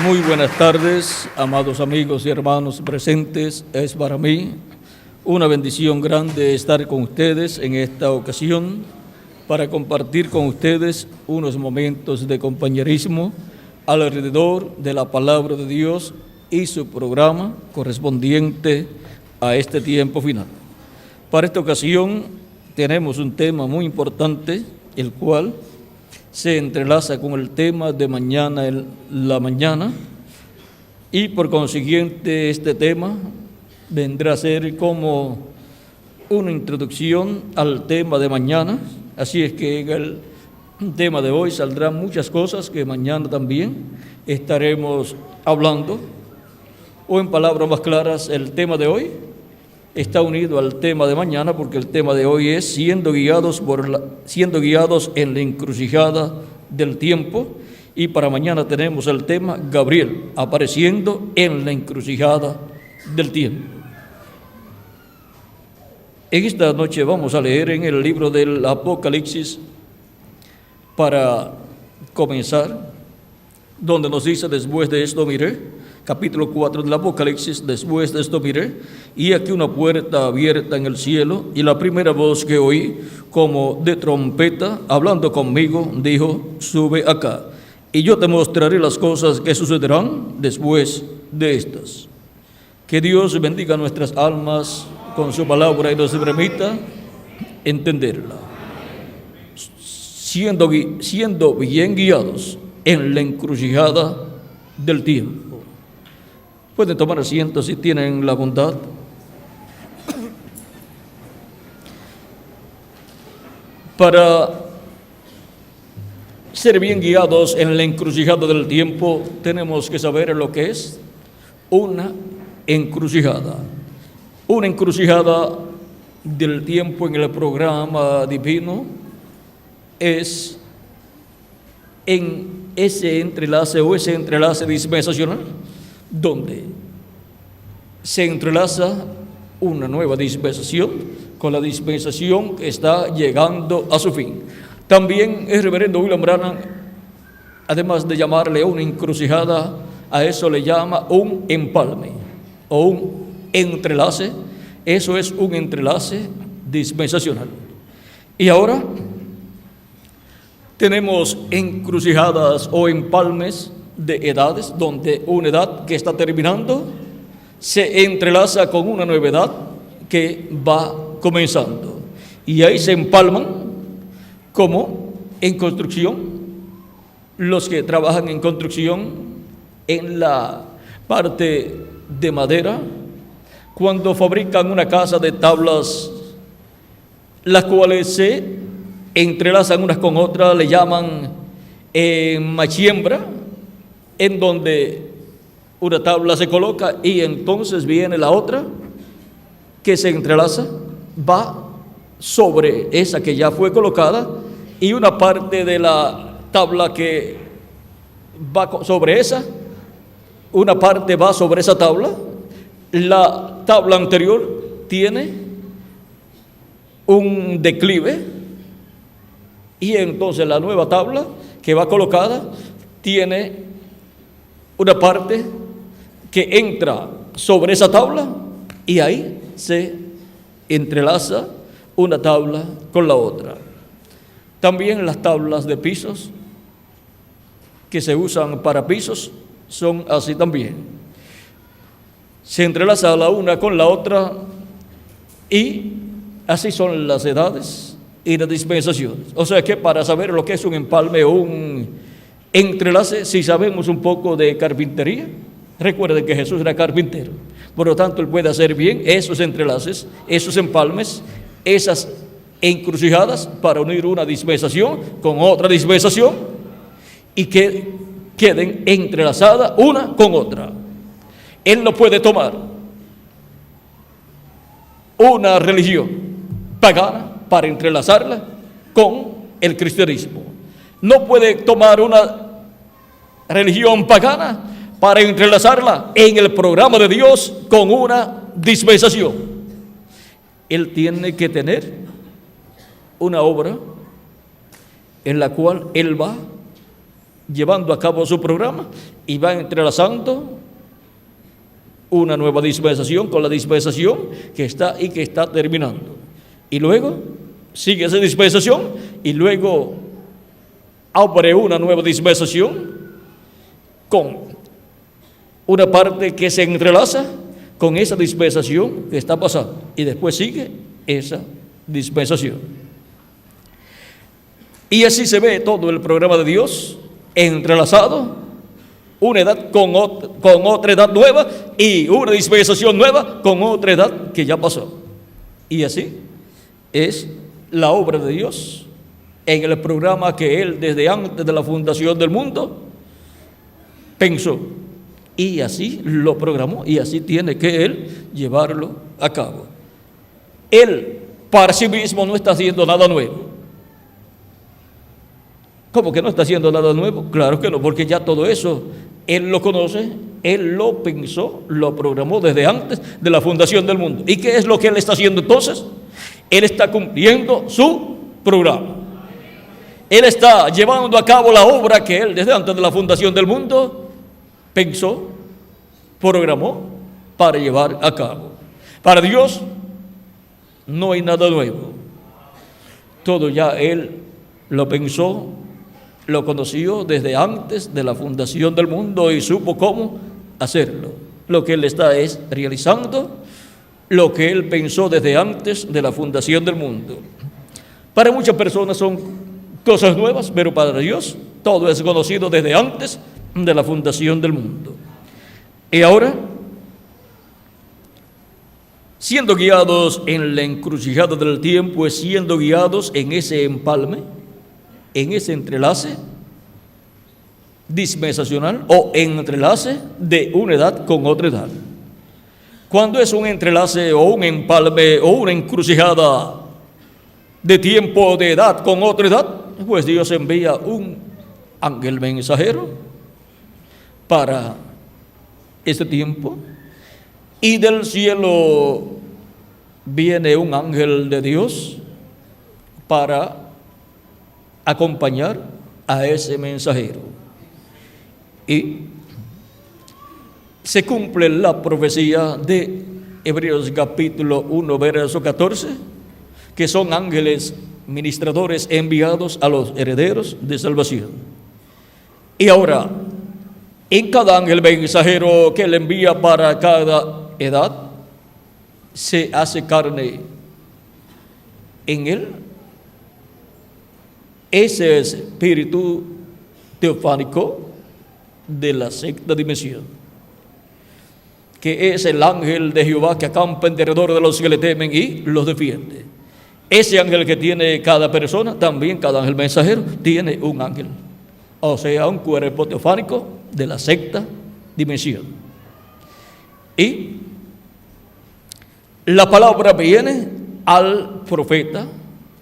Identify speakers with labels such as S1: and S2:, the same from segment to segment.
S1: Muy buenas tardes, amados amigos y hermanos presentes. Es para mí una bendición grande estar con ustedes en esta ocasión para compartir con ustedes unos momentos de compañerismo alrededor de la palabra de Dios y su programa correspondiente a este tiempo final. Para esta ocasión tenemos un tema muy importante, el cual se entrelaza con el tema de mañana en la mañana, y por consiguiente este tema vendrá a ser como una introducción al tema de mañana. Así es que en el tema de hoy saldrán muchas cosas que mañana también estaremos hablando, o en palabras más claras, el tema de hoy está unido al tema de mañana, porque el tema de hoy es siendo guiados en la encrucijada del tiempo, y para mañana tenemos el tema Gabriel apareciendo en la encrucijada del tiempo. En esta noche vamos a leer en el libro del Apocalipsis para comenzar, donde nos dice: después de esto miré, capítulo 4 del Apocalipsis, después de esto miré, y aquí una puerta abierta en el cielo, y la primera voz que oí, como de trompeta, hablando conmigo, dijo: sube acá, y yo te mostraré las cosas que sucederán después de estas. Que Dios bendiga nuestras almas con su palabra y nos permita entenderla. Siendo bien guiados en la encrucijada del tiempo. Pueden tomar asiento si tienen la bondad. Para ser bien guiados en la encrucijada del tiempo, tenemos que saber lo que es una encrucijada. Una encrucijada del tiempo en el programa divino es en ese entrelace dispensacional, donde se entrelaza una nueva dispensación con la dispensación que está llegando a su fin. También el reverendo William Branham, además de llamarle una encrucijada, a eso le llama un empalme o un entrelace. Eso es un entrelace dispensacional. Y ahora tenemos encrucijadas o empalmes de edades, donde una edad que está terminando se entrelaza con una nueva edad que va comenzando, y ahí se empalman, como en construcción. Los que trabajan en construcción, en la parte de madera, cuando fabrican una casa de tablas, las cuales se entrelazan unas con otras, le llaman machiembra, en donde una tabla se coloca y entonces viene la otra que se entrelaza, va sobre esa que ya fue colocada, y una parte de la tabla que va sobre esa, una parte va sobre esa tabla. La tabla anterior tiene un declive, y entonces la nueva tabla que va colocada tiene una parte que entra sobre esa tabla, y ahí se entrelaza una tabla con la otra. También las tablas de pisos que se usan para pisos son así también. Se entrelaza la una con la otra, y así son las edades y las dispensaciones. O sea que para saber lo que es un empalme o un entrelace, si sabemos un poco de carpintería, recuerden que Jesús era carpintero, por lo tanto él puede hacer bien esos entrelaces, esos empalmes, esas encrucijadas, para unir una dispensación con otra dispensación y que queden entrelazadas una con otra. Él no puede tomar una religión pagana para entrelazarla con el cristianismo. No puede tomar una religión pagana para entrelazarla en el programa de Dios con una dispensación. Él tiene que tener una obra en la cual él va llevando a cabo su programa, y va entrelazando una nueva dispensación con la dispensación que está y que está terminando. Y luego sigue esa dispensación y luego abre una nueva dispensación con una parte que se entrelaza con esa dispensación que está pasando. Y después sigue esa dispensación. Y así se ve todo el programa de Dios entrelazado. Una edad con otra edad nueva y una dispensación nueva con otra edad que ya pasó. Y así es la obra de Dios en el programa que Él desde antes de la fundación del mundo pensó. Y así lo programó y así tiene que Él llevarlo a cabo. Él para sí mismo no está haciendo nada nuevo. ¿Cómo que no está haciendo nada nuevo? Claro que no, porque ya todo eso Él lo conoce, Él lo pensó, lo programó desde antes de la fundación del mundo. ¿Y qué es lo que Él está haciendo entonces? Él está cumpliendo su programa. Él está llevando a cabo la obra que Él desde antes de la fundación del mundo pensó, programó para llevar a cabo. Para Dios no hay nada nuevo. Todo ya Él lo pensó, lo conoció desde antes de la fundación del mundo y supo cómo hacerlo. Lo que Él está es realizando lo que Él pensó desde antes de la fundación del mundo. Para muchas personas son cosas nuevas, pero para Dios todo es conocido desde antes de la fundación del mundo. Y ahora, siendo guiados en la encrucijada del tiempo, es siendo guiados en ese empalme, en ese entrelace dispensacional o entrelace de una edad con otra edad. Cuando es un entrelace o un empalme o una encrucijada de tiempo o de edad con otra edad, pues Dios envía un ángel mensajero para ese tiempo, y del cielo viene un ángel de Dios para acompañar a ese mensajero. Y se cumple la profecía de Hebreos capítulo 1, verso 14, que son ángeles ministradores enviados a los herederos de salvación. Y ahora, en cada ángel mensajero que le envía para cada edad, se hace carne en él ese espíritu teofánico de la sexta dimensión, que es el ángel de Jehová que acampa en derredor de los que le temen y los defiende. Ese ángel que tiene cada persona, también cada ángel mensajero tiene un ángel, o sea, un cuerpo teofánico de la sexta dimensión. Y la palabra viene al profeta,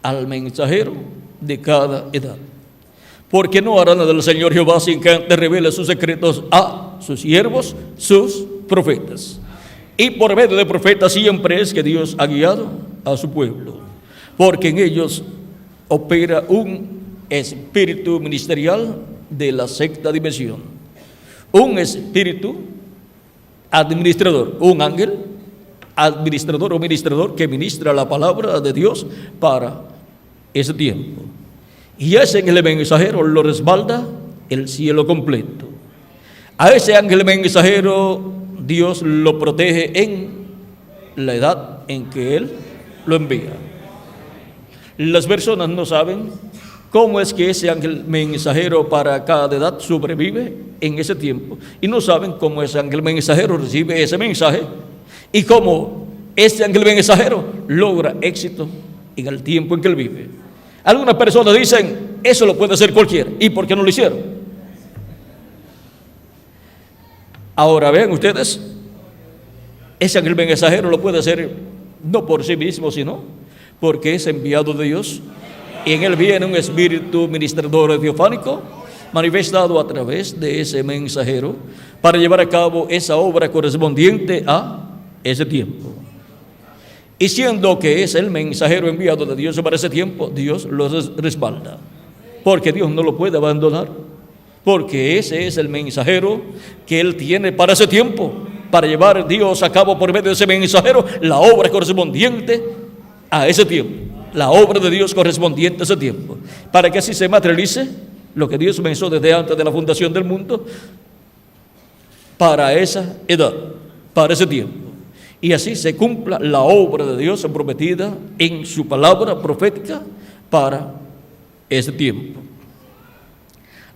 S1: al mensajero de cada edad. Porque no hará nada del Señor Jehová sin que antes revele sus secretos a sus siervos, sus profetas. Y por medio de profetas siempre es que Dios ha guiado a su pueblo, porque en ellos opera un espíritu ministerial de la sexta dimensión, un espíritu administrador, un ángel administrador o ministrador que ministra la palabra de Dios para ese tiempo. Y ese ángel mensajero lo respalda el cielo completo. A ese ángel mensajero Dios lo protege en la edad en que Él lo envía. Las personas no saben cómo es que ese ángel mensajero para cada edad sobrevive en ese tiempo. Y no saben cómo ese ángel mensajero recibe ese mensaje y cómo ese ángel mensajero logra éxito en el tiempo en que él vive. Algunas personas dicen, eso lo puede hacer cualquiera. ¿Y por qué no lo hicieron? Ahora vean ustedes, ese ángel mensajero lo puede hacer no por sí mismo, sino porque es enviado de Dios. Y en él viene un espíritu ministrador teofánico manifestado a través de ese mensajero para llevar a cabo esa obra correspondiente a ese tiempo. Y siendo que es el mensajero enviado de Dios para ese tiempo, Dios lo respalda, porque Dios no lo puede abandonar, porque ese es el mensajero que Él tiene para ese tiempo, para llevar Dios a cabo por medio de ese mensajero la obra correspondiente a ese tiempo, la obra de Dios correspondiente a ese tiempo, para que así se materialice lo que Dios pensó desde antes de la fundación del mundo para esa edad, para ese tiempo, y así se cumpla la obra de Dios prometida en su palabra profética para ese tiempo.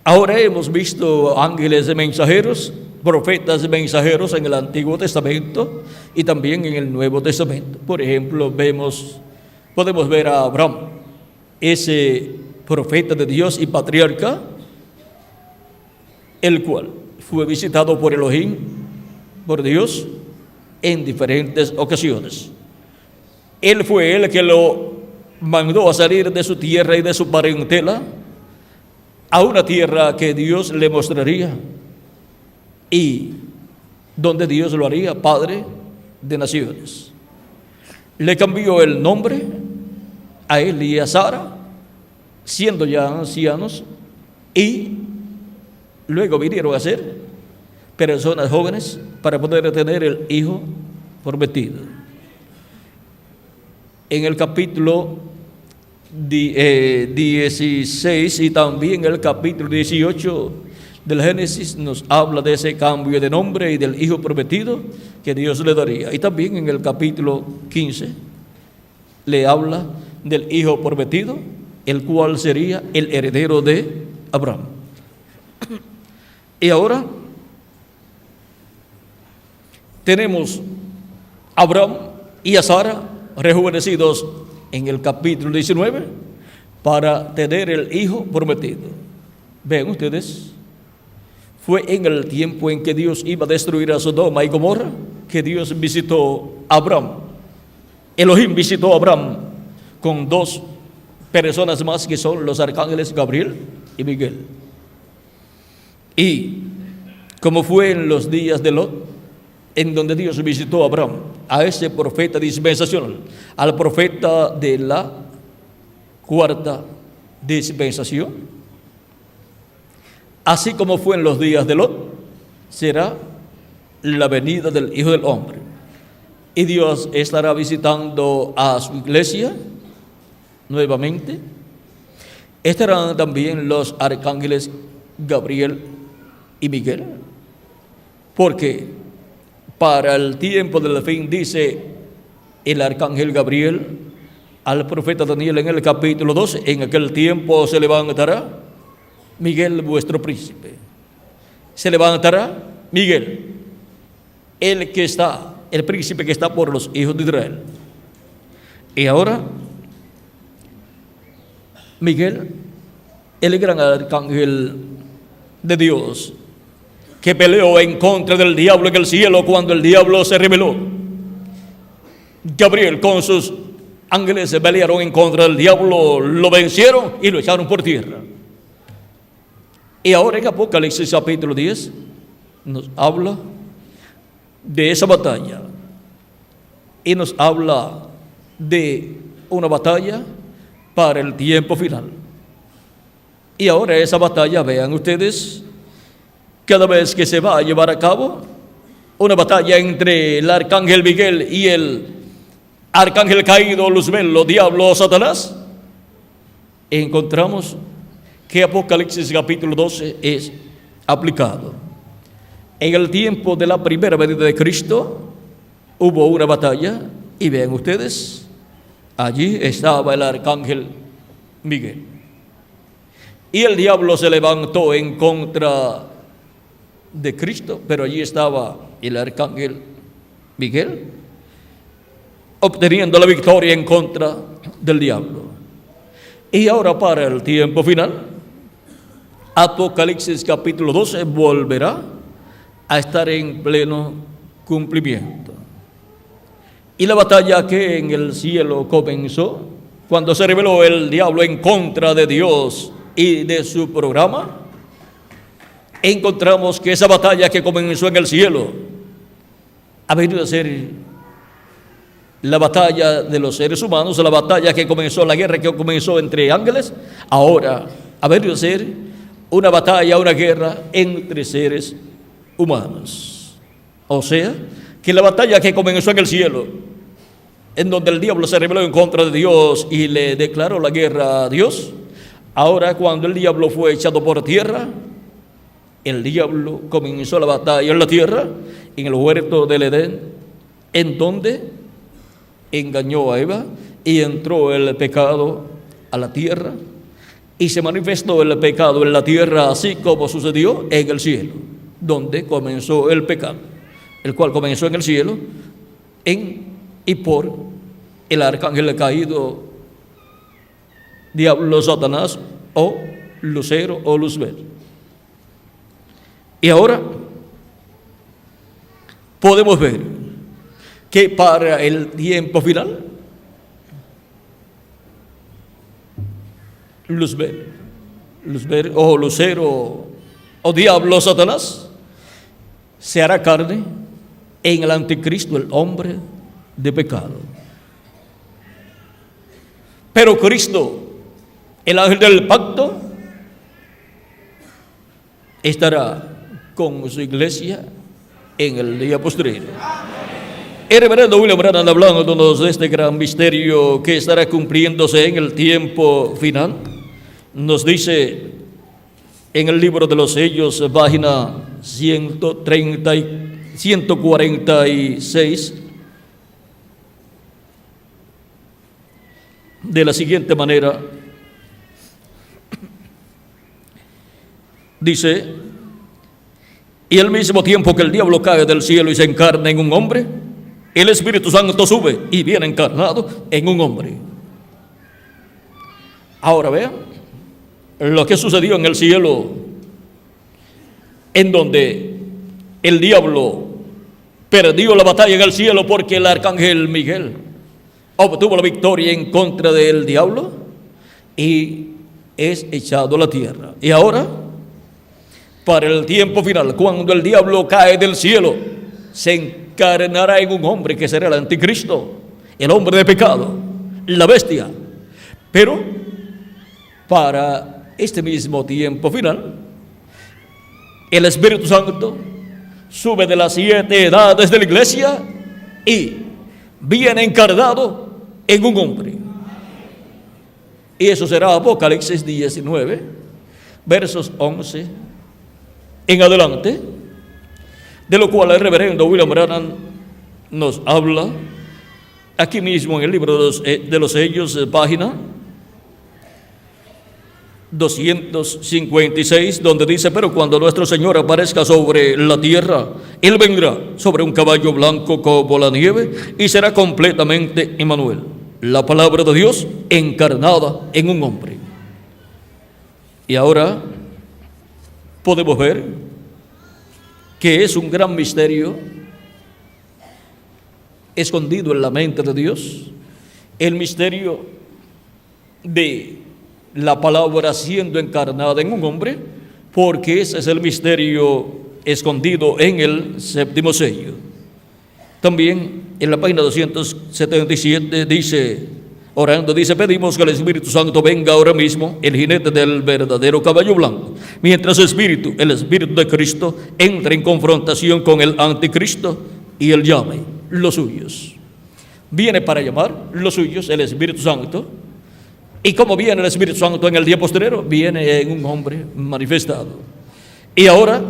S1: Ahora hemos visto ángeles mensajeros, profetas mensajeros en el Antiguo Testamento y también en el Nuevo Testamento. Por ejemplo, podemos ver a Abraham, ese profeta de Dios y patriarca, el cual fue visitado por Elohim, por Dios, en diferentes ocasiones. Él fue el que lo mandó a salir de su tierra y de su parentela a una tierra que Dios le mostraría y donde Dios lo haría padre de naciones. Le cambió el nombre a él y a Sara, siendo ya ancianos, y luego vinieron a ser personas jóvenes para poder tener el hijo prometido. En el capítulo 16 y también el capítulo 18 del Génesis nos habla de ese cambio de nombre y del hijo prometido que Dios le daría. Y también en el capítulo 15 le habla del hijo prometido, el cual sería el heredero de Abraham. Y ahora tenemos a Abraham y a Sara rejuvenecidos en el capítulo 19 para tener el hijo prometido. Ven ustedes, fue en el tiempo en que Dios iba a destruir a Sodoma y Gomorra que Dios visitó a Abraham. Elohim visitó a Abraham con dos personas más, que son los arcángeles Gabriel y Miguel. Y como fue en los días de Lot, en donde Dios visitó a Abraham, a ese profeta dispensacional, al profeta de la cuarta dispensación, así como fue en los días de Lot, será la venida del Hijo del Hombre. Y Dios estará visitando a su iglesia nuevamente. Estarán también los arcángeles Gabriel y Miguel, porque para el tiempo del fin, dice el arcángel Gabriel al profeta Daniel en el capítulo 12, en aquel tiempo se levantará Miguel vuestro príncipe. Se levantará Miguel, el príncipe que está por los hijos de Israel. Y ahora Miguel, el gran arcángel de Dios, que peleó en contra del diablo en el cielo cuando el diablo se rebeló. Gabriel con sus ángeles se pelearon en contra del diablo, lo vencieron y lo echaron por tierra. Y ahora en Apocalipsis capítulo 10 nos habla de esa batalla y nos habla de una batalla para el tiempo final. Y ahora esa batalla, vean ustedes, cada vez que se va a llevar a cabo una batalla entre el arcángel Miguel y el arcángel caído, Luzbel, diablo, Satanás, encontramos que Apocalipsis capítulo 12 es aplicado. En el tiempo de la primera venida de Cristo hubo una batalla y vean ustedes, allí estaba el arcángel Miguel. Y el diablo se levantó en contra de Cristo, pero allí estaba el arcángel Miguel obteniendo la victoria en contra del diablo. Y ahora para el tiempo final, Apocalipsis capítulo 12 volverá a estar en pleno cumplimiento. Y la batalla que en el cielo comenzó cuando se rebeló el diablo en contra de Dios y de su programa, encontramos que esa batalla que comenzó en el cielo ha venido a ser la batalla de los seres humanos, la batalla que comenzó, la guerra que comenzó entre ángeles, ahora ha venido a ser una batalla, una guerra entre seres humanos. O sea, que la batalla que comenzó en el cielo, en donde el diablo se rebeló en contra de Dios y le declaró la guerra a Dios, ahora cuando el diablo fue echado por tierra, el diablo comenzó la batalla en la tierra, en el huerto del Edén, en donde engañó a Eva y entró el pecado a la tierra y se manifestó el pecado en la tierra, así como sucedió en el cielo, donde comenzó el pecado, el cual comenzó en el cielo y por el arcángel caído, diablo, Satanás o Lucero o Luzbel. Y ahora podemos ver que para el tiempo final, Luzbel o Lucero o diablo, Satanás, se hará carne en el anticristo, el hombre de pecado. Pero Cristo, el ángel del pacto, estará con su iglesia en el día postrero. El reverendo William Branham, hablándonos de este gran misterio que estará cumpliéndose en el tiempo final, nos dice en el libro de los sellos, página 146, de la siguiente manera. Dice: y al mismo tiempo que el diablo cae del cielo y se encarna en un hombre, el Espíritu Santo sube y viene encarnado en un hombre. Ahora vean lo que sucedió en el cielo, en donde el diablo perdió la batalla en el cielo porque el arcángel Miguel obtuvo la victoria en contra del diablo y es echado a la tierra. Y ahora, para el tiempo final, cuando el diablo cae del cielo, se encarnará en un hombre que será el anticristo, el hombre de pecado, la bestia. Pero para este mismo tiempo final, el Espíritu Santo sube de las 7 edades de la iglesia y viene encarnado en un hombre. Y eso será Apocalipsis 19, versos 11 en adelante, de lo cual el reverendo William Branham nos habla aquí mismo en el libro de los sellos, página 256, donde dice: pero cuando nuestro Señor aparezca sobre la tierra, Él vendrá sobre un caballo blanco como la nieve y será completamente Emmanuel, la palabra de Dios encarnada en un hombre. Y ahora podemos ver que es un gran misterio escondido en la mente de Dios, el misterio de la palabra siendo encarnada en un hombre, porque ese es el misterio escondido en el séptimo sello. También en la página 277 dice, orando, dice: pedimos que el Espíritu Santo venga ahora mismo, el jinete del verdadero caballo blanco, mientras el Espíritu de Cristo, entra en confrontación con el anticristo y él llame los suyos. Viene para llamar los suyos el Espíritu Santo. ¿Y cómo viene el Espíritu Santo en el día postrero? Viene en un hombre manifestado. Y ahora,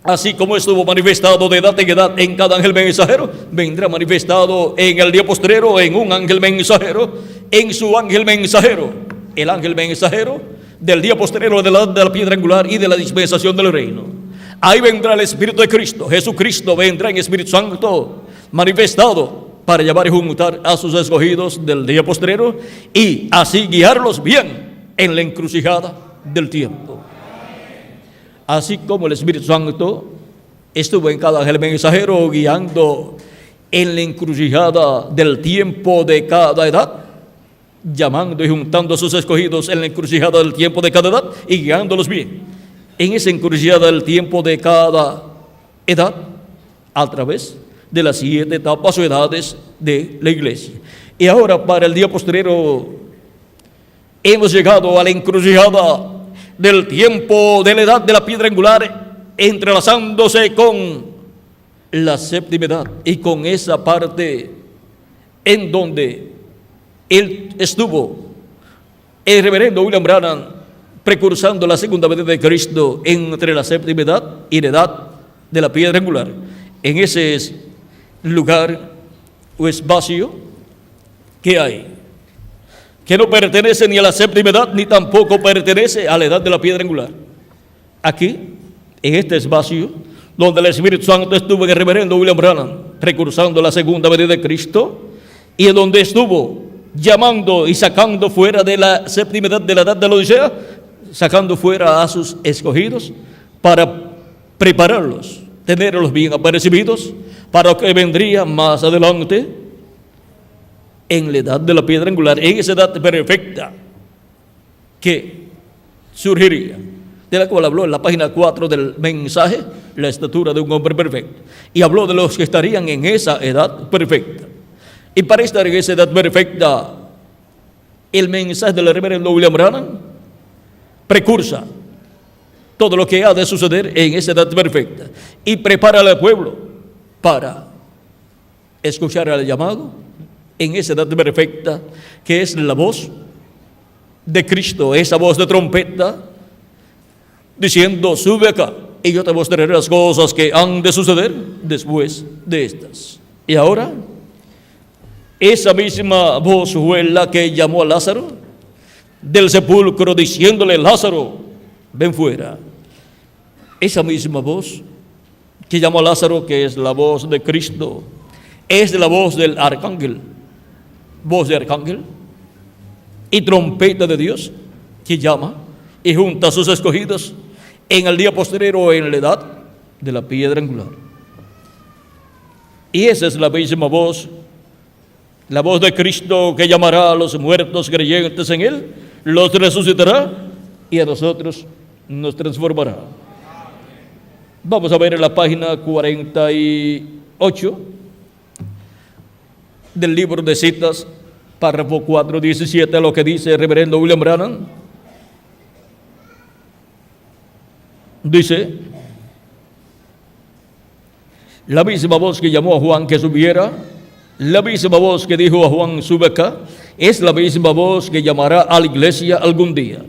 S1: así como estuvo manifestado de edad en edad en cada ángel mensajero, vendrá manifestado en el día postrero en un ángel mensajero, en su ángel mensajero, el ángel mensajero del día postrero de la piedra angular y de la dispensación del reino. Ahí vendrá el Espíritu de Cristo. Jesucristo vendrá en Espíritu Santo manifestado para llevar y juntar a sus escogidos del día postrero y así guiarlos bien en la encrucijada del tiempo. Así como el Espíritu Santo estuvo en cada ángel mensajero guiando en la encrucijada del tiempo de cada edad, llamando y juntando a sus escogidos en la encrucijada del tiempo de cada edad y guiándolos bien en esa encrucijada del tiempo de cada edad, a través de las 7 etapas o edades de la iglesia. Y ahora, para el día postrero, hemos llegado a la encrucijada del tiempo de la edad de la piedra angular, entrelazándose con la séptima edad y con esa parte en donde él estuvo, el reverendo William Branham, precursando la segunda venida de Cristo entre la séptima edad y la edad de la piedra angular. En ese lugar o espacio que hay, que no pertenece ni a la séptima edad, ni tampoco pertenece a la edad de la piedra angular. Aquí, en este espacio, donde el Espíritu Santo estuvo en el reverendo William Branham, precursando la segunda venida de Cristo, y en donde estuvo llamando y sacando fuera de la séptima edad, de la edad de la Odisea, sacando fuera a sus escogidos para prepararlos, tenerlos bien apercibidos para lo que vendría más adelante en la edad de la piedra angular, en esa edad perfecta que surgiría, de la cual habló en la página 4 del mensaje, la estatura de un hombre perfecto, y habló de los que estarían en esa edad perfecta. Y para estar en esa edad perfecta, el mensaje del reverendo William Branham precursa todo lo que ha de suceder en esa edad perfecta y prepara al pueblo para escuchar al llamado en esa edad perfecta, que es la voz de Cristo, esa voz de trompeta diciendo: sube acá y yo te mostraré las cosas que han de suceder después de estas. Y ahora, esa misma voz fue la que llamó a Lázaro del sepulcro, diciéndole: Lázaro, ven fuera. Esa misma voz que llamó a Lázaro, que es la voz de Cristo, es la voz del arcángel, voz de arcángel y trompeta de Dios, que llama y junta a sus escogidos en el día postrero, en la edad de la piedra angular. Y esa es la misma voz, la voz de Cristo, que llamará a los muertos creyentes en Él, los resucitará y a nosotros nos transformará. Vamos a ver en la página 48 del libro de citas, párrafo 4:17, lo que dice el reverendo William Branham. Dice: la misma voz que llamó a Juan que subiera, la misma voz que dijo a Juan: sube acá, es la misma voz que llamará a la iglesia algún día.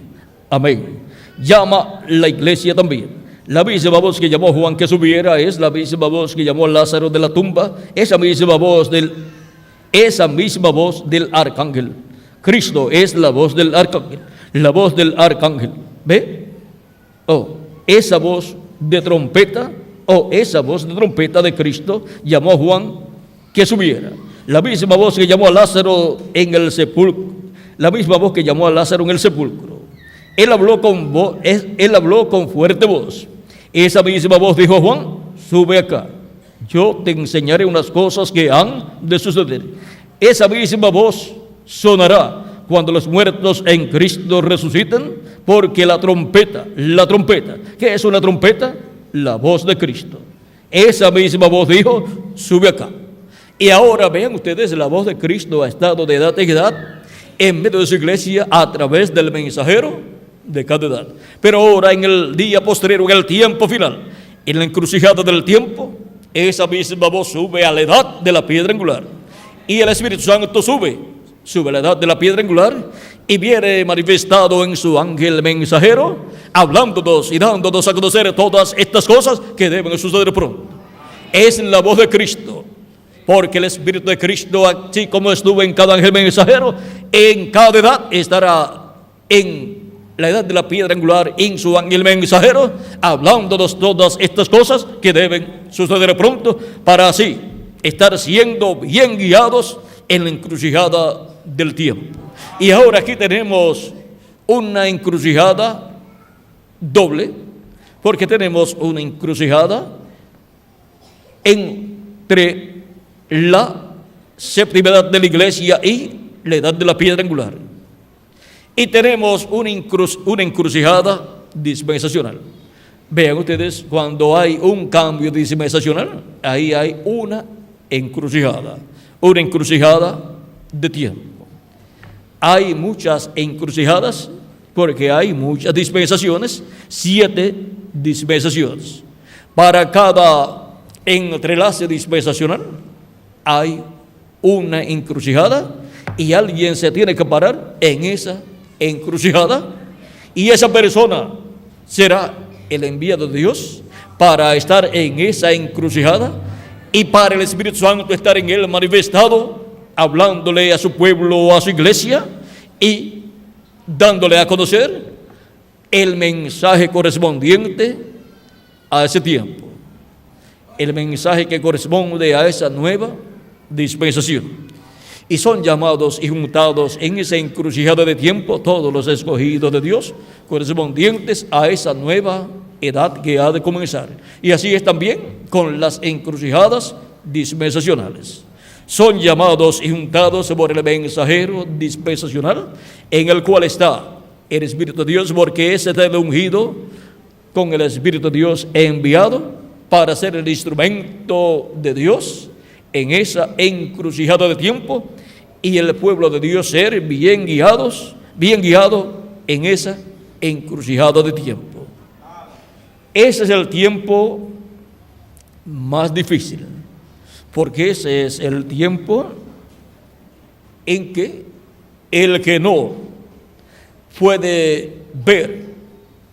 S1: Amén. Llama la iglesia también. La misma voz que llamó a Juan que subiera es la misma voz que llamó a Lázaro de la tumba, esa misma voz del arcángel. Cristo es la voz del arcángel, la voz del arcángel. ¿Ve? Esa voz de trompeta, esa voz de trompeta de Cristo llamó a Juan que subiera. La misma voz que llamó a Lázaro en el sepulcro, la misma voz que llamó a Lázaro en el sepulcro. Él habló con fuerte voz. Esa misma voz dijo a Juan: sube acá, yo te enseñaré unas cosas que han de suceder. Esa misma voz sonará cuando los muertos en Cristo resuciten, porque la trompeta, ¿qué es una trompeta? La voz de Cristo. Esa misma voz dijo: sube acá. Y ahora vean ustedes, la voz de Cristo ha estado de edad en edad en medio de su iglesia a través del mensajero de cada edad. Pero ahora, en el día postrero, en el tiempo final, en la encrucijada del tiempo, esa misma voz sube a la edad de la piedra angular. Y el Espíritu Santo sube a la edad de la piedra angular y viene manifestado en su ángel mensajero, hablándonos y dándonos a conocer todas estas cosas que deben suceder pronto. Es la voz de Cristo, porque el Espíritu de Cristo, así como estuvo en cada ángel mensajero, en cada edad estará en la edad de la piedra angular, en su ángel mensajero, hablándonos todas estas cosas que deben suceder pronto, para así estar siendo bien guiados en la encrucijada del tiempo. Y ahora aquí tenemos una encrucijada doble, porque tenemos una encrucijada entre la séptima edad de la iglesia y la edad de la piedra angular. Y tenemos una encrucijada dispensacional. Vean ustedes, cuando hay un cambio dispensacional, ahí hay una encrucijada de tiempo. Hay muchas encrucijadas porque hay muchas dispensaciones, 7 dispensaciones. Para cada entrelace dispensacional hay una encrucijada y alguien se tiene que parar en esa encrucijada, y esa persona será el enviado de Dios para estar en esa encrucijada y para el Espíritu Santo estar en él manifestado, hablándole a su pueblo, a su iglesia y dándole a conocer el mensaje correspondiente a ese tiempo, el mensaje que corresponde a esa nueva dispensación. Y son llamados y juntados en esa encrucijada de tiempo todos los escogidos de Dios correspondientes a esa nueva edad que ha de comenzar. Y así es también con las encrucijadas dispensacionales. Son llamados y juntados por el mensajero dispensacional, en el cual está el Espíritu de Dios, porque ese está ungido con el Espíritu de Dios enviado para ser el instrumento de Dios en esa encrucijada de tiempo, y el pueblo de Dios ser bien guiado en esa encrucijada de tiempo. Ese es el tiempo más difícil, porque ese es el tiempo en que el que no puede ver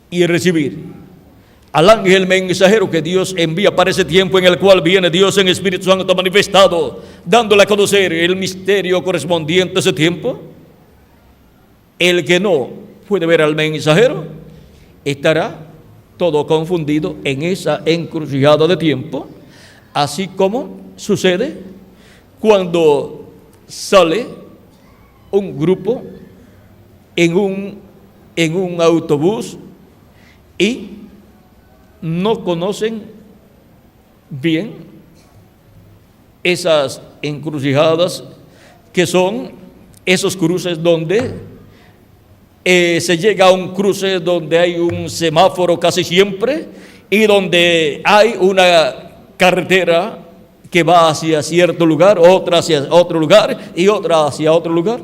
S1: y recibir al ángel mensajero que Dios envía para ese tiempo en el cual viene Dios en Espíritu Santo manifestado, dándole a conocer el misterio correspondiente a ese tiempo, el que no puede ver al mensajero estará todo confundido en esa encrucijada de tiempo, así como sucede cuando sale un grupo en un autobús y no conocen bien esas encrucijadas, que son esos cruces donde se llega a un cruce donde hay un semáforo casi siempre y donde hay una carretera que va hacia cierto lugar, otra hacia otro lugar y otra hacia otro lugar.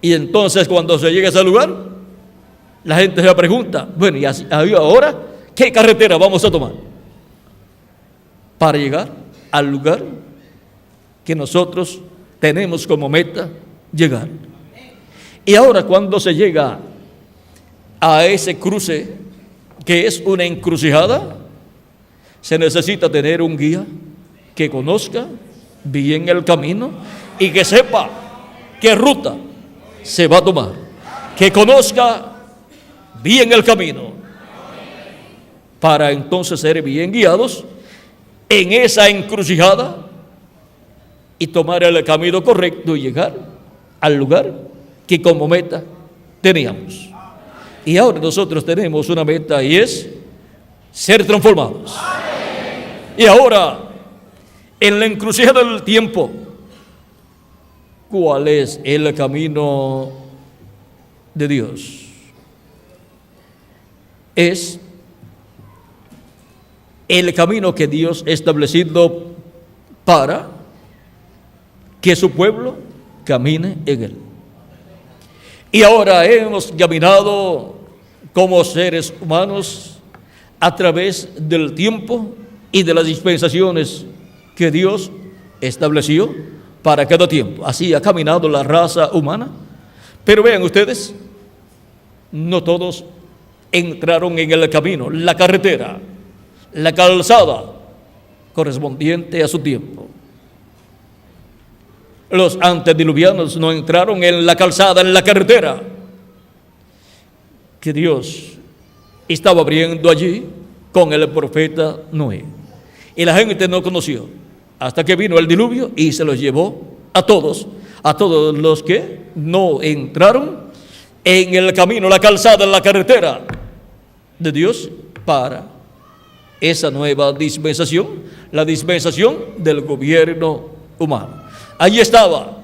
S1: Y entonces cuando se llega a ese lugar, la gente se pregunta, bueno, y ahora, ¿qué carretera vamos a tomar para llegar al lugar que nosotros tenemos como meta llegar? Y ahora cuando se llega a ese cruce, que es una encrucijada, se necesita tener un guía que conozca bien el camino y que sepa qué ruta se va a tomar, que conozca bien el camino, para entonces ser bien guiados en esa encrucijada y tomar el camino correcto y llegar al lugar que como meta teníamos. Y ahora nosotros tenemos una meta, y es ser transformados. Y ahora, en la encrucijada del tiempo, ¿cuál es el camino de Dios? Es el camino que Dios ha establecido para que su pueblo camine en él. Y ahora hemos caminado como seres humanos a través del tiempo y de las dispensaciones que Dios estableció para cada tiempo. Así ha caminado la raza humana. Pero vean ustedes, no todos entraron en el camino, la carretera, la calzada correspondiente a su tiempo. Los antediluvianos no entraron en la calzada, en la carretera que Dios estaba abriendo allí con el profeta Noé. Y la gente no conoció hasta que vino el diluvio y se los llevó a todos los que no entraron en el camino, la calzada, en la carretera de Dios para esa nueva dispensación, la dispensación del gobierno humano. Allí estaba,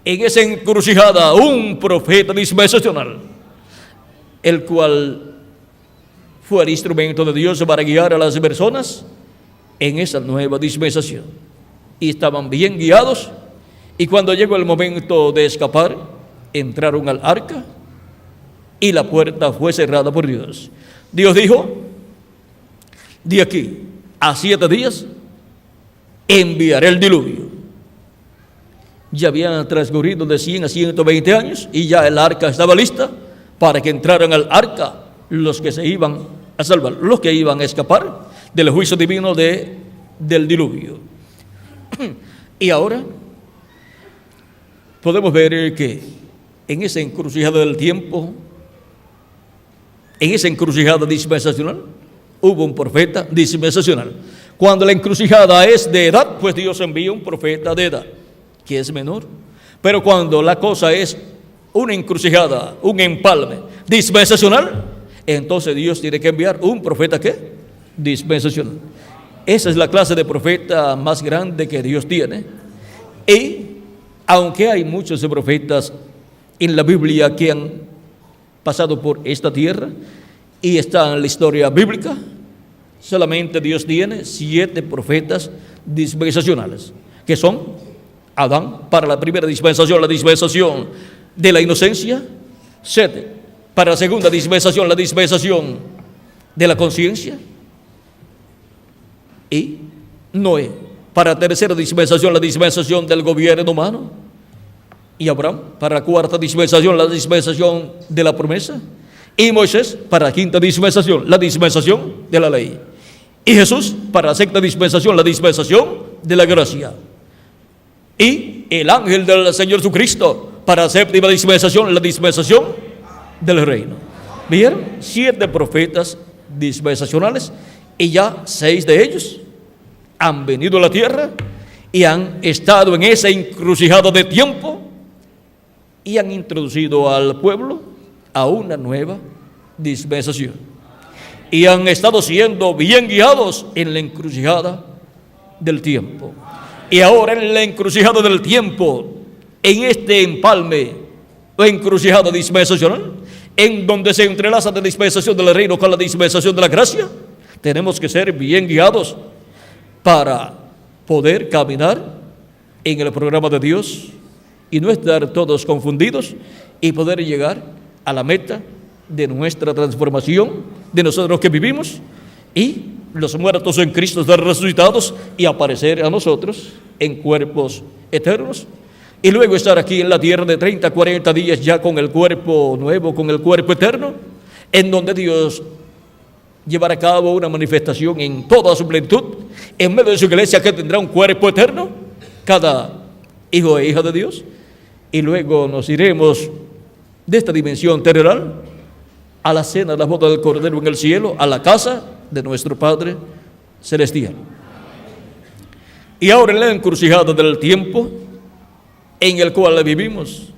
S1: en esa encrucijada, un profeta dispensacional, el cual fue el instrumento de Dios para guiar a las personas en esa nueva dispensación. Y estaban bien guiados, y cuando llegó el momento de escapar, entraron al arca y la puerta fue cerrada por Dios. Dios dijo: de aquí a 7 días enviaré el diluvio. Ya habían transcurrido de 100 a 120 años y ya el arca estaba lista para que entraran al arca los que se iban a salvar, los que iban a escapar del juicio divino del diluvio. Y ahora podemos ver que en esa encrucijada del tiempo, en esa encrucijada dispensacional, hubo un profeta dispensacional. Cuando la encrucijada es de edad, pues Dios envía un profeta de edad, que es menor. Pero cuando la cosa es una encrucijada, un empalme dispensacional, entonces Dios tiene que enviar un profeta, ¿qué? Dispensacional. Esa es la clase de profeta más grande que Dios tiene. Y aunque hay muchos profetas en la Biblia que han pasado por esta tierra y están en la historia bíblica, solamente Dios tiene 7 profetas dispensacionales, que son Adán para la primera dispensación, la dispensación de la inocencia; 7 para la segunda dispensación, la dispensación de la conciencia; y Noé para la tercera dispensación, la dispensación del gobierno humano; y Abraham para la cuarta dispensación, la dispensación de la promesa; y Moisés para la quinta dispensación, la dispensación de la ley; y Jesús para la sexta dispensación, la dispensación de la gracia; y el ángel del Señor Jesucristo para la séptima dispensación, la dispensación del reino. ¿Vieron? 7 profetas dispensacionales, y ya 6 de ellos han venido a la tierra y han estado en esa encrucijada de tiempo y han introducido al pueblo a una nueva dispensación, y han estado siendo bien guiados en la encrucijada del tiempo. Y ahora en la encrucijada del tiempo, en este empalme o encrucijada dispensacional, en donde se entrelaza la dispensación del reino con la dispensación de la gracia, tenemos que ser bien guiados para poder caminar en el programa de Dios y no estar todos confundidos, y poder llegar a la meta de nuestra transformación, de nosotros que vivimos, y los muertos en Cristo estar resucitados y aparecer a nosotros en cuerpos eternos, y luego estar aquí en la tierra de 30, 40 días ya con el cuerpo nuevo, con el cuerpo eterno, en donde Dios llevará a cabo una manifestación en toda su plenitud, en medio de su iglesia, que tendrá un cuerpo eterno, cada hijo e hija de Dios. Y luego nos iremos de esta dimensión terrenal a la cena de la boda del Cordero en el cielo, a la casa de nuestro Padre celestial. Y ahora en la encrucijada del tiempo en el cual vivimos,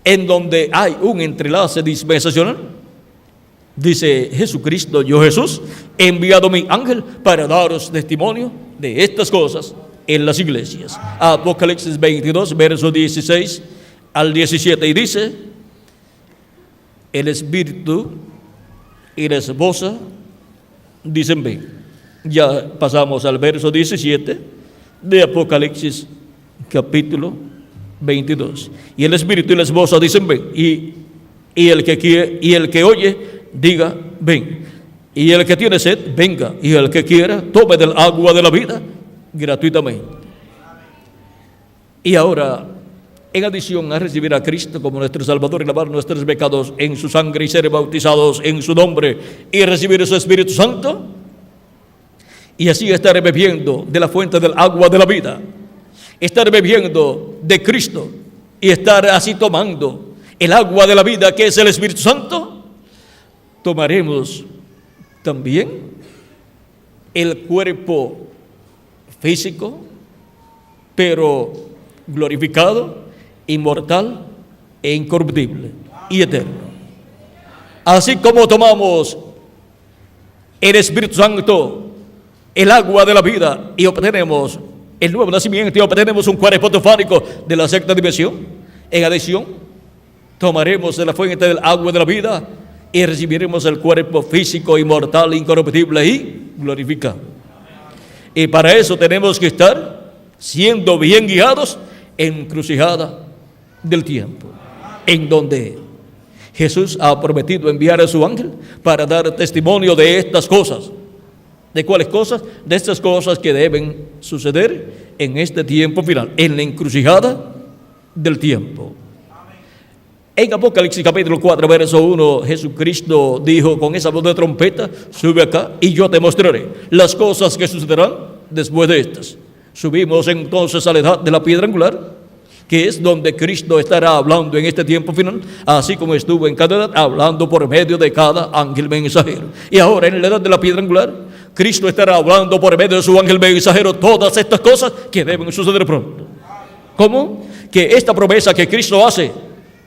S1: en donde hay un entrelace dispensacional, dice Jesucristo: yo, Jesús, he enviado mi ángel para daros testimonio de estas cosas en las iglesias. Apocalipsis 22, versos 16 al 17, y dice: el Espíritu y la esposa dicen ven. Ya pasamos al verso 17 de Apocalipsis capítulo 22. Y el Espíritu y la esposa dicen ven. Y el que quiere, y el que oye, diga ven. Y el que tiene sed, venga. Y el que quiera, tome del agua de la vida gratuitamente. Y ahora, en adición a recibir a Cristo como nuestro Salvador y lavar nuestros pecados en su sangre y ser bautizados en su nombre y recibir su Espíritu Santo, y así estar bebiendo de la fuente del agua de la vida, estar bebiendo de Cristo y estar así tomando el agua de la vida, que es el Espíritu Santo, tomaremos también el cuerpo físico, pero glorificado, inmortal e incorruptible y eterno. Así como tomamos el Espíritu Santo, el agua de la vida, y obtenemos el nuevo nacimiento y obtenemos un cuerpo teofánico de la sexta dimensión, en adición tomaremos de la fuente del agua de la vida y recibiremos el cuerpo físico, inmortal, incorruptible y glorificado. Y para eso tenemos que estar siendo bien guiados en encrucijada del tiempo, en donde Jesús ha prometido enviar a su ángel para dar testimonio de estas cosas. ¿De cuáles cosas? De estas cosas que deben suceder en este tiempo final, en la encrucijada del tiempo. En Apocalipsis capítulo 4, verso 1, Jesucristo dijo con esa voz de trompeta: sube acá y yo te mostraré las cosas que sucederán después de estas. Subimos entonces a la edad de la piedra angular, que es donde Cristo estará hablando en este tiempo final, así como estuvo en cada edad hablando por medio de cada ángel mensajero. Y ahora en la edad de la piedra angular, Cristo estará hablando por medio de su ángel mensajero todas estas cosas que deben suceder pronto. ¿Cómo? Que esta promesa que Cristo hace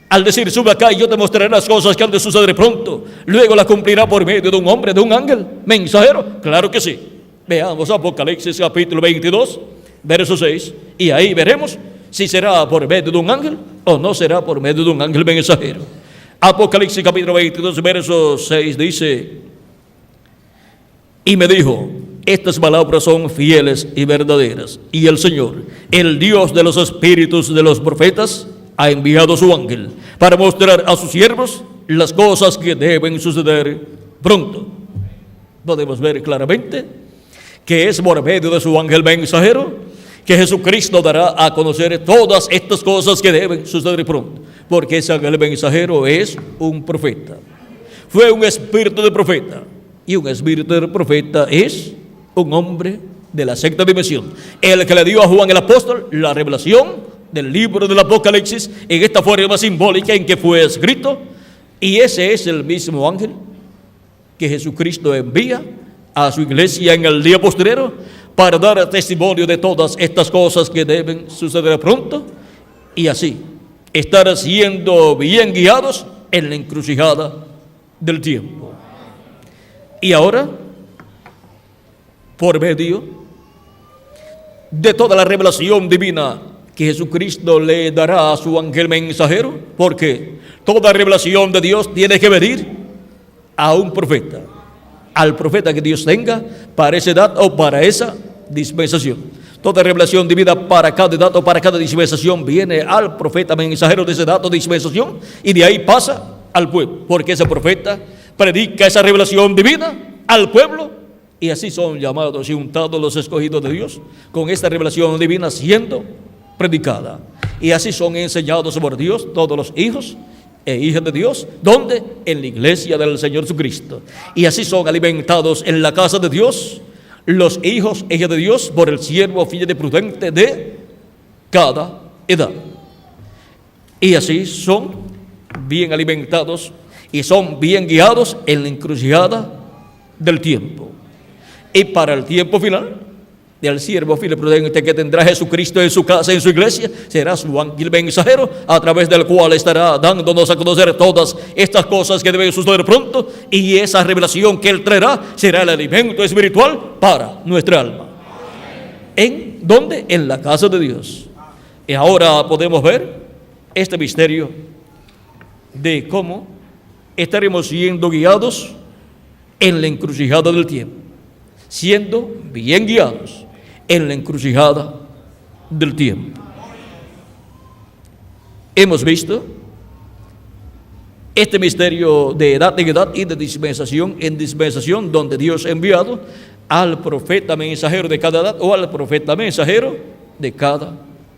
S1: al decir sube acá y yo te mostraré las cosas que han de suceder pronto, luego la cumplirá por medio de un hombre, de un ángel mensajero. Claro que sí. Veamos Apocalipsis capítulo 22, verso 6, y ahí veremos si será por medio de un ángel o no será por medio de un ángel mensajero. Apocalipsis capítulo 22, verso 6 dice: y me dijo, estas palabras son fieles y verdaderas, y el Señor, el Dios de los espíritus de los profetas, ha enviado su ángel para mostrar a sus siervos las cosas que deben suceder pronto. Podemos ver claramente que es por medio de su ángel mensajero que Jesucristo dará a conocer todas estas cosas que deben suceder pronto, porque ese ángel mensajero es un profeta. Fue un espíritu de profeta, y un espíritu de profeta es un hombre de la sexta dimensión, el que le dio a Juan el apóstol la revelación del libro del Apocalipsis en esta forma simbólica en que fue escrito, y ese es el mismo ángel que Jesucristo envía a su iglesia en el día postrero para dar testimonio de todas estas cosas que deben suceder pronto, y así estar siendo bien guiados en la encrucijada del tiempo. Y ahora, por medio de toda la revelación divina que Jesucristo le dará a su ángel mensajero, porque toda revelación de Dios tiene que venir a un profeta, al profeta que Dios tenga para esa edad o para esa dispensación. Toda revelación divina para cada edad o para cada dispensación viene al profeta mensajero de esa edad o dispensación, y de ahí pasa al pueblo, porque ese profeta predica esa revelación divina al pueblo, y así son llamados y untados los escogidos de Dios con esta revelación divina siendo predicada, y así son enseñados por Dios todos los hijos e hijas de Dios. ¿Dónde? En la iglesia del Señor Jesucristo. Y así son alimentados en la casa de Dios los hijos e hijas de Dios por el siervo fiel y prudente de cada edad. Y así son bien alimentados y son bien guiados en la encrucijada del tiempo. Y para el tiempo final, del siervo fiel y prudente que tendrá Jesucristo en su casa, en su iglesia, será su ángel mensajero, a través del cual estará dándonos a conocer todas estas cosas que deben suceder pronto, y esa revelación que Él traerá será el alimento espiritual para nuestra alma. ¿En dónde? En la casa de Dios. Y ahora podemos ver este misterio de cómo estaremos siendo guiados en la encrucijada del tiempo, siendo bien guiados en la encrucijada del tiempo. Hemos visto este misterio de edad en edad y de dispensación en dispensación, donde Dios ha enviado al profeta mensajero de cada edad o al profeta mensajero de cada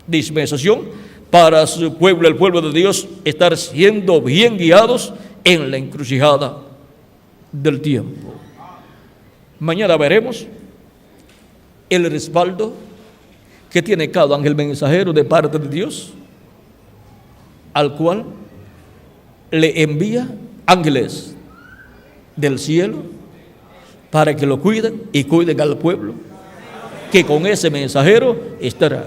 S1: dispensación para su pueblo, el pueblo de Dios, estar siendo bien guiados en la encrucijada del tiempo. Mañana veremos el respaldo que tiene cada ángel mensajero de parte de Dios, al cual le envía ángeles del cielo para que lo cuiden y cuiden al pueblo que con ese mensajero estará.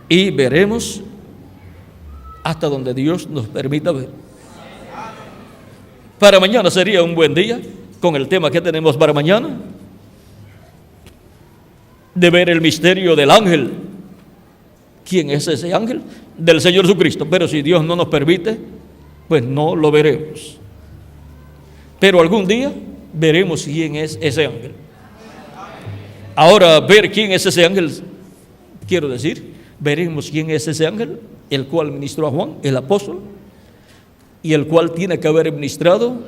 S1: Y veremos hasta donde Dios nos permita ver. Para mañana sería un buen día, con el tema que tenemos para mañana, de ver el misterio del ángel. ¿Quién es ese ángel? Del Señor Jesucristo. Pero si Dios no nos permite, pues no lo veremos. Pero algún día veremos quién es ese ángel. Ahora, ver quién es ese ángel, quiero decir, veremos quién es ese ángel, el cual ministró a Juan, el apóstol, y el cual tiene que haber ministrado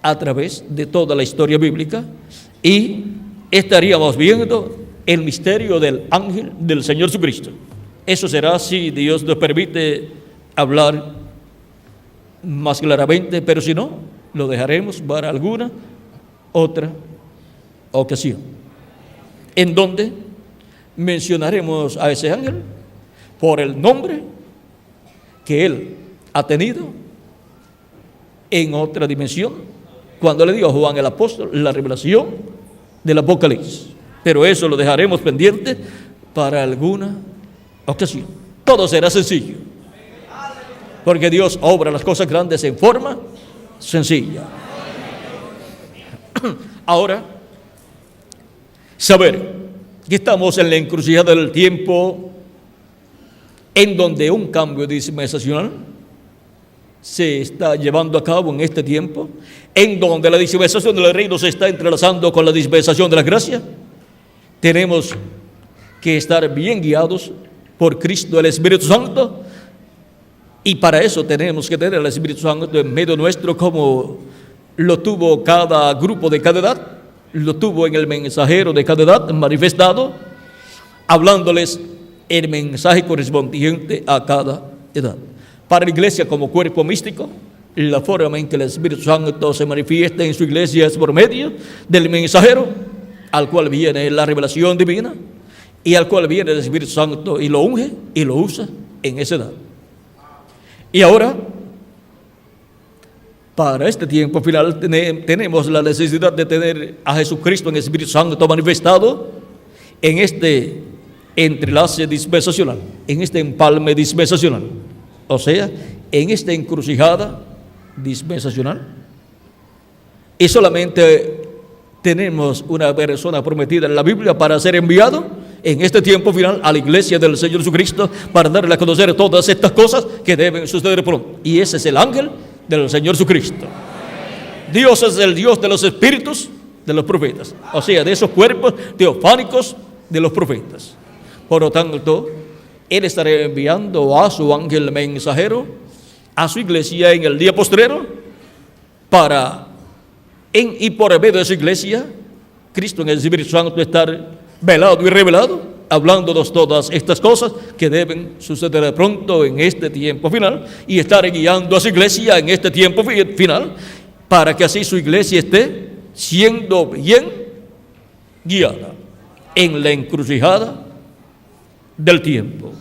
S1: a través de toda la historia bíblica, y estaríamos viendo el misterio del ángel del Señor Jesucristo. Eso será si Dios nos permite hablar más claramente, pero si no, lo dejaremos para alguna otra ocasión, en donde mencionaremos a ese ángel por el nombre que él ha tenido en otra dimensión, cuando le dio a Juan el apóstol la revelación del Apocalipsis. Pero eso lo dejaremos pendiente para alguna ocasión. Todo será sencillo, porque Dios obra las cosas grandes en forma sencilla. Ahora, saber que estamos en la encrucijada del tiempo, en donde un cambio dispensacional se está llevando a cabo en este tiempo, en donde la dispensación del reino se está entrelazando con la dispensación de la gracia. Tenemos que estar bien guiados por Cristo, el Espíritu Santo, y para eso tenemos que tener al Espíritu Santo en medio nuestro, como lo tuvo cada grupo de cada edad, lo tuvo en el mensajero de cada edad manifestado, hablándoles el mensaje correspondiente a cada edad. Para la iglesia como cuerpo místico, la forma en que el Espíritu Santo se manifiesta en su iglesia es por medio del mensajero, al cual viene la revelación divina, y al cual viene el Espíritu Santo y lo unge y lo usa en esa edad. Y ahora, para este tiempo final, tenemos la necesidad de tener a Jesucristo en el Espíritu Santo manifestado en este entrelace dispensacional, en este empalme dispensacional, o sea, en esta encrucijada dispensacional. Y solamente tenemos una persona prometida en la Biblia para ser enviado en este tiempo final a la iglesia del Señor Jesucristo, para darle a conocer todas estas cosas que deben suceder pronto. Y ese es el ángel del Señor Jesucristo. Dios es el Dios de los espíritus de los profetas, o sea, de esos cuerpos teofánicos de los profetas. Por lo tanto, Él estará enviando a su ángel mensajero a su iglesia en el día postrero, y por medio de su iglesia, Cristo en el Espíritu Santo estar velado y revelado, hablándonos todas estas cosas que deben suceder pronto en este tiempo final, y estar guiando a su iglesia en este tiempo final, para que así su iglesia esté siendo bien guiada en la encrucijada del tiempo.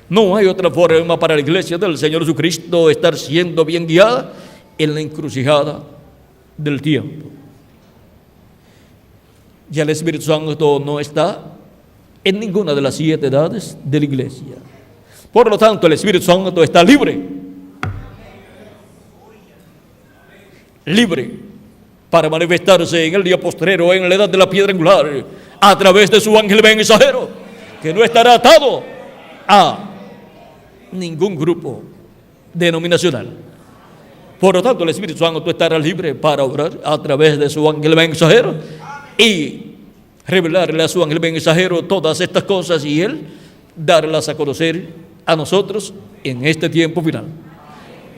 S1: No hay otra forma para la iglesia del Señor Jesucristo estar siendo bien guiada en la encrucijada del tiempo. Ya el Espíritu Santo no está en ninguna de las 7 edades de la iglesia. Por lo tanto, el Espíritu Santo está libre para manifestarse en el día postrero, en la edad de la piedra angular, a través de su ángel mensajero, que no estará atado a ningún grupo denominacional. Por lo tanto, el Espíritu Santo estará libre para obrar a través de su ángel mensajero y revelarle a su ángel mensajero todas estas cosas, y él darlas a conocer a nosotros en este tiempo final,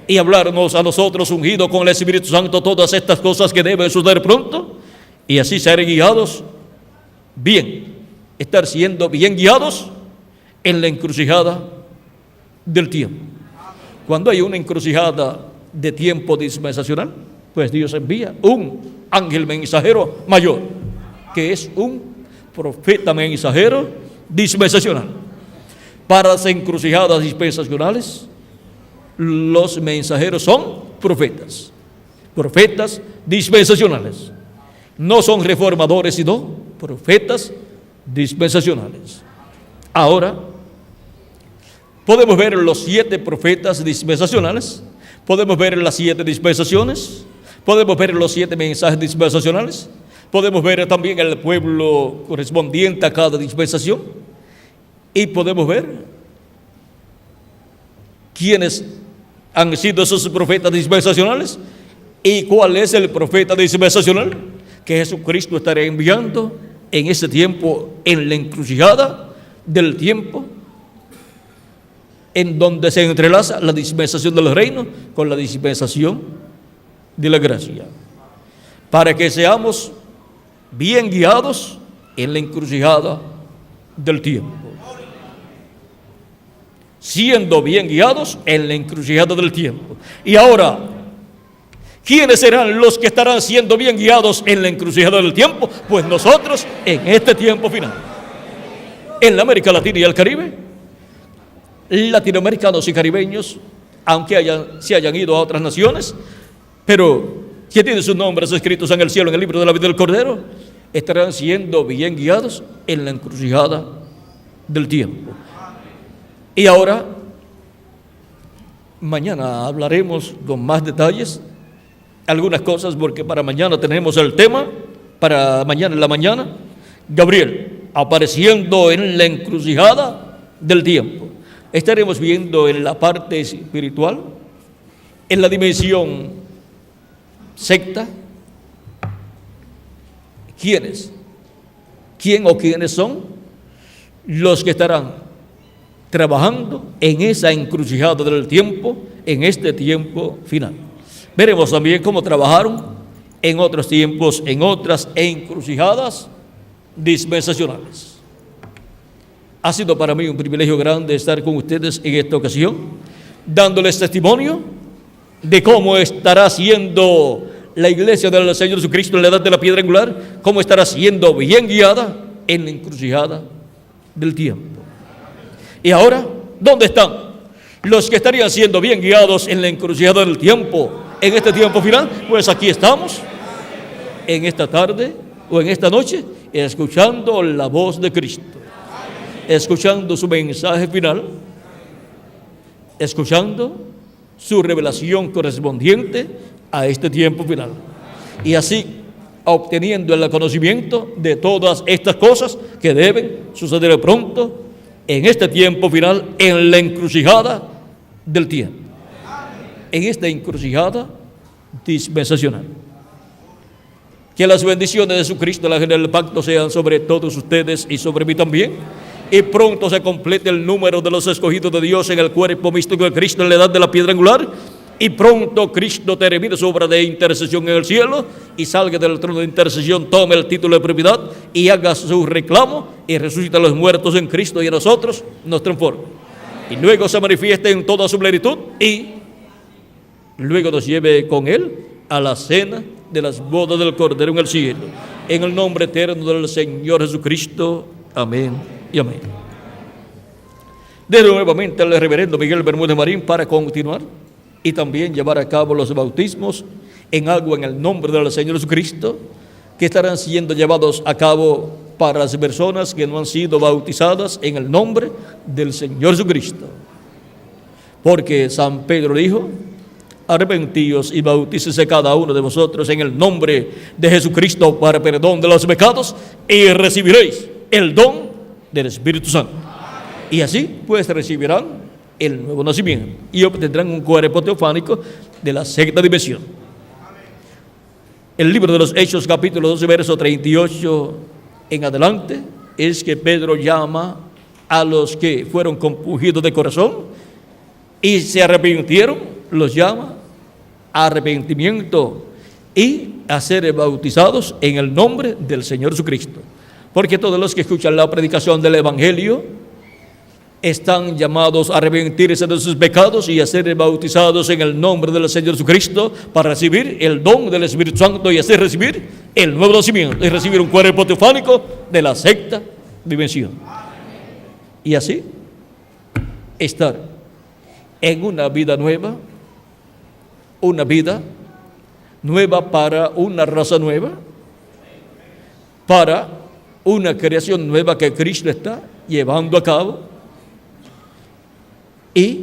S1: y hablarnos a nosotros ungidos con el Espíritu Santo todas estas cosas que deben suceder pronto, y así ser guiados bien, estar siendo bien guiados en la encrucijada del tiempo. Cuando hay una encrucijada de tiempo dispensacional, pues Dios envía un ángel mensajero mayor, que es un profeta mensajero dispensacional. Para las encrucijadas dispensacionales, los mensajeros son profetas dispensacionales. No son reformadores, sino profetas dispensacionales. Ahora, podemos ver los 7 profetas dispensacionales, podemos ver las 7 dispensaciones, podemos ver los 7 mensajes dispensacionales, podemos ver también el pueblo correspondiente a cada dispensación, y podemos ver quiénes han sido esos profetas dispensacionales y cuál es el profeta dispensacional que Jesucristo estará enviando en ese tiempo, en la encrucijada del tiempo, en donde se entrelaza la dispensación del reino con la dispensación de la gracia, para que seamos bien guiados en la encrucijada del tiempo. Siendo bien guiados en la encrucijada del tiempo. Y ahora, ¿quiénes serán los que estarán siendo bien guiados en la encrucijada del tiempo? Pues nosotros en este tiempo final. En la América Latina y el Caribe, latinoamericanos y caribeños, aunque se hayan ido a otras naciones, pero que tienen sus nombres escritos en el cielo, en el libro de la vida del Cordero, estarán siendo bien guiados en la encrucijada del tiempo. Y ahora, mañana hablaremos con más detalles, algunas cosas, porque para mañana tenemos el tema, para mañana en la mañana, Gabriel, apareciendo en la encrucijada del tiempo. Estaremos viendo en la parte espiritual, en la dimensión secta, quién o quiénes son los que estarán trabajando en esa encrucijada del tiempo, en este tiempo final. Veremos también cómo trabajaron en otros tiempos, en otras encrucijadas dispensacionales. Ha sido para mí un privilegio grande estar con ustedes en esta ocasión, dándoles testimonio de cómo estará siendo la iglesia del Señor Jesucristo en la edad de la piedra angular, cómo estará siendo bien guiada en la encrucijada del tiempo. Y ahora, ¿dónde están los que estarían siendo bien guiados en la encrucijada del tiempo, en este tiempo final? Pues aquí estamos, en esta tarde o en esta noche, escuchando la voz de Cristo, escuchando su mensaje final, escuchando su revelación correspondiente a este tiempo final. Y así, obteniendo el conocimiento de todas estas cosas que deben suceder pronto, en este tiempo final, en la encrucijada del tiempo, en esta encrucijada dispensacional. Que las bendiciones de Jesucristo, la general del pacto, sean sobre todos ustedes y sobre mí también. Y pronto se complete el número de los escogidos de Dios en el cuerpo místico de Cristo en la edad de la piedra angular. Y pronto Cristo termine su obra de intercesión en el cielo y salga del trono de intercesión, tome el título de propiedad y haga su reclamo y resucite a los muertos en Cristo y a nosotros nos transforme. Y luego se manifieste en toda su plenitud y luego nos lleve con Él a la cena de las bodas del Cordero en el cielo. En el nombre eterno del Señor Jesucristo. Amén y amén. Dejo nuevamente al reverendo Miguel Bermúdez Marín para continuar y también llevar a cabo los bautismos en agua en el nombre del Señor Jesucristo, que estarán siendo llevados a cabo para las personas que no han sido bautizadas en el nombre del Señor Jesucristo. Porque San Pedro dijo: arrepentíos y bautícese cada uno de vosotros en el nombre de Jesucristo para perdón de los pecados y recibiréis el don del Espíritu Santo. Y así pues recibirán el nuevo nacimiento y obtendrán un cuerpo teofánico de la sexta dimensión. El libro de los Hechos, capítulo 12, verso 38 en adelante, es que Pedro llama a los que fueron compungidos de corazón y se arrepintieron, los llama a arrepentimiento y a ser bautizados en el nombre del Señor Jesucristo. Porque todos los que escuchan la predicación del Evangelio están llamados a arrepentirse de sus pecados y a ser bautizados en el nombre del Señor Jesucristo para recibir el don del Espíritu Santo y así recibir el nuevo nacimiento y recibir un cuerpo teofánico de la sexta dimensión. Y así estar en una vida nueva para una raza nueva, para una creación nueva que Cristo está llevando a cabo. Y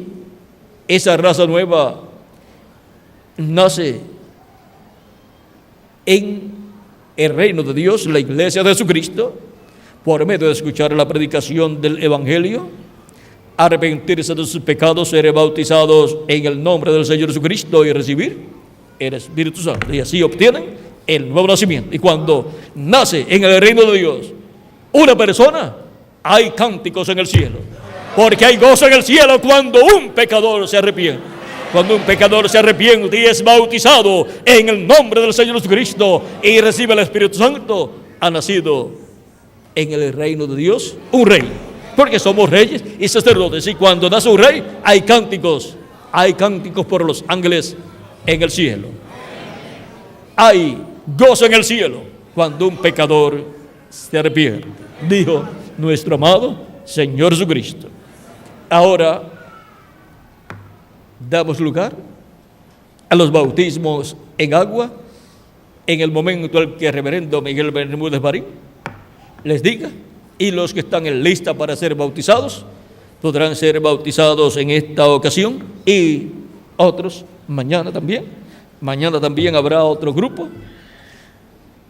S1: esa raza nueva nace en el reino de Dios, la iglesia de Jesucristo, por medio de escuchar la predicación del Evangelio, arrepentirse de sus pecados, ser bautizados en el nombre del Señor Jesucristo y recibir el Espíritu Santo. Y así obtienen el nuevo nacimiento. Y cuando nace en el reino de Dios una persona, hay cánticos en el cielo. porque hay gozo en el cielo cuando un pecador se arrepiente. Cuando un pecador se arrepiente y es bautizado en el nombre del Señor Jesucristo y recibe el Espíritu Santo, ha nacido en el reino de Dios un rey, porque somos reyes y sacerdotes, y cuando nace un rey hay cánticos por los ángeles en el cielo. Hay gozo en el cielo cuando un pecador se arrepiente, dijo nuestro amado Señor Jesucristo. Ahora damos lugar a los bautismos en agua en el momento en que el reverendo Miguel Bermúdez Marín les diga, y los que están en lista para ser bautizados podrán ser bautizados en esta ocasión, y otros mañana también. Mañana también habrá otro grupo,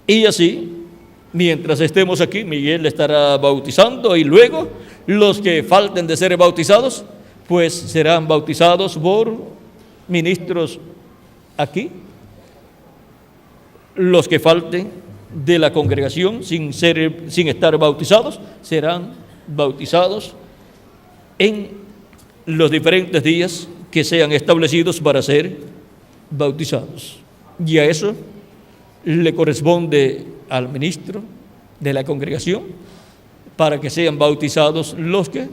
S1: y así, mientras estemos aquí, Miguel estará bautizando, y luego los que falten de ser bautizados pues serán bautizados por ministros aquí. Los que falten de la congregación sin estar bautizados serán bautizados en los diferentes días que sean establecidos para ser bautizados. Y a eso le corresponde al ministro de la congregación para que sean bautizados los que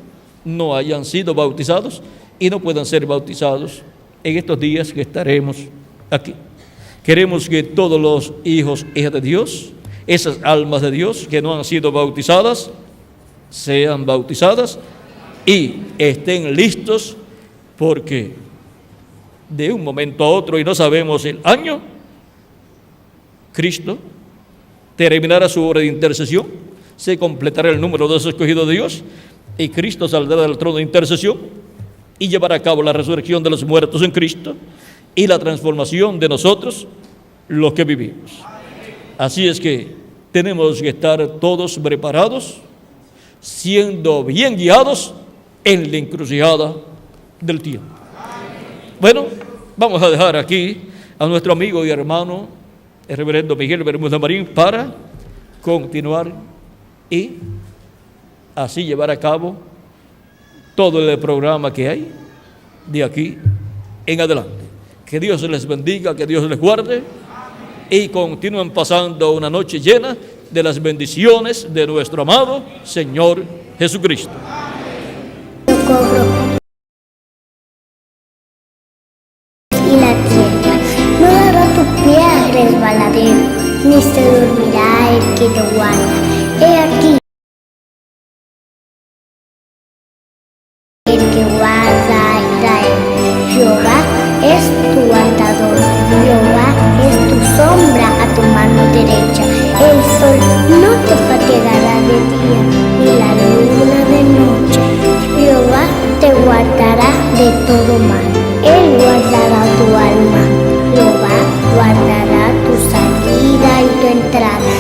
S1: no hayan sido bautizados y no puedan ser bautizados en estos días que estaremos aquí. Queremos que todos los hijos e hijas de Dios, esas almas de Dios que no han sido bautizadas, sean bautizadas y estén listos, porque de un momento a otro, y no sabemos el año, Cristo terminará su obra de intercesión, se completará el número de los escogidos de Dios, y Cristo saldrá del trono de intercesión y llevará a cabo la resurrección de los muertos en Cristo y la transformación de nosotros, los que vivimos. Así es que tenemos que estar todos preparados, siendo bien guiados en la encrucijada del tiempo. Bueno, vamos a dejar aquí a nuestro amigo y hermano, el reverendo Miguel Bermúdez Marín, para continuar y así llevar a cabo todo el programa que hay de aquí en adelante. Que Dios les bendiga, que Dios les guarde y continúen pasando una noche llena de las bendiciones de nuestro amado Señor Jesucristo.
S2: Y la tierra no dará tu pie al resbaladero, ni se dormirá el que te guarda. He aquí el que guarda a Israel. Jehová es tu guardador, Jehová es tu sombra a tu mano derecha. El sol no te fatigará de día, ni la luna de noche. Jehová te guardará de todo mal. Él guardará tu alma. Jehová guardará tu salida y tu entrada